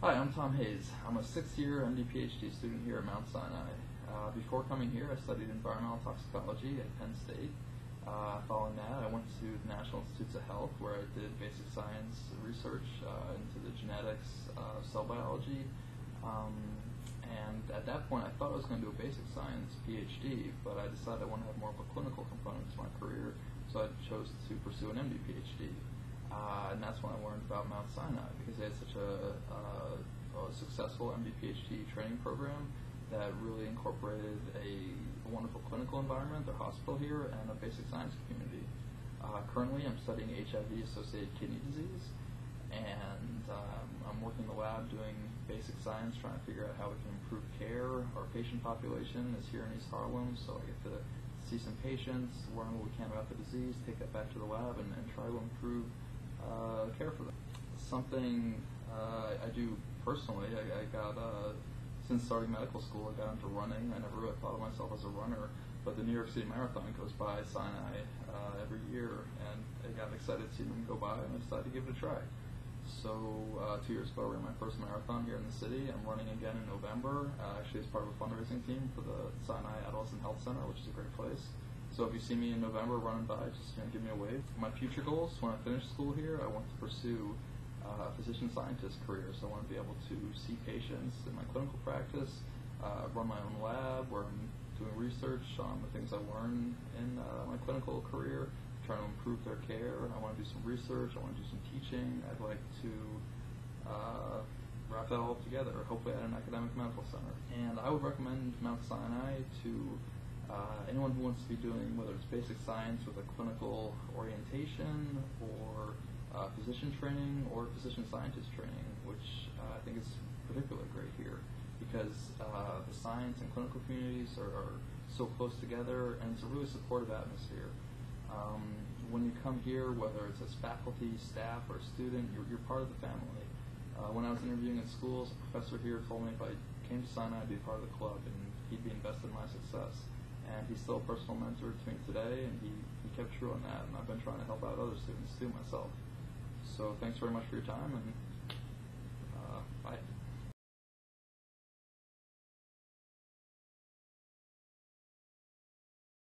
Hi, I'm Tom Hayes. I'm a sixth-year MDPhD student here at Mount Sinai. Before coming here, I studied environmental toxicology at Penn State. Following that, I went to the National Institutes of Health, where I did basic science research into the genetics of cell biology. And at that point, I thought I was going to do a basic science PhD, but I decided I wanted to have more of a clinical component to my career, so I chose to pursue an MDPhD. And that's when I learned about Mount Sinai, because they had such a successful MD-PhD training program that really incorporated a wonderful clinical environment, their hospital here, and a basic science community. Currently, I'm studying HIV-associated kidney disease, and I'm working in the lab doing basic science, trying to figure out how we can improve care. Our patient population is here in East Harlem, so I get to see some patients, learn what we can about the disease, take that back to the lab, and try to improve care for them. Something I do personally, I got, since starting medical school, I got into running. I never really thought of myself as a runner, but the New York City Marathon goes by Sinai every year, and I got excited to see them go by, and I decided to give it a try. So 2 years ago, I ran my first marathon here in the city. I'm running again in November, actually as part of a fundraising team for the Sinai Adolescent Health Center, which is a great place. So if you see me in November running by, just give me a wave. My future goals, when I finish school here, I want to pursue a physician scientist career. So I want to be able to see patients in my clinical practice, run my own lab where I'm doing research on the things I learn in my clinical career, trying to improve their care. I want to do some research, I want to do some teaching. I'd like to wrap that all up together, hopefully at an academic medical center. And I would recommend Mount Sinai to anyone who wants to be doing, whether it's basic science with a clinical orientation, or physician training, or physician scientist training, which I think is particularly great here, because the science and clinical communities are so close together, and it's a really supportive atmosphere. When you come here, whether it's as faculty, staff, or student, you're part of the family. When I was interviewing at schools, a professor here told me if I came to Sinai, I'd be part of the club, and he'd be invested in my success. And he's still a personal mentor to me today, and he kept true on that, and I've been trying to help out other students too myself. So thanks very much for your time, and bye.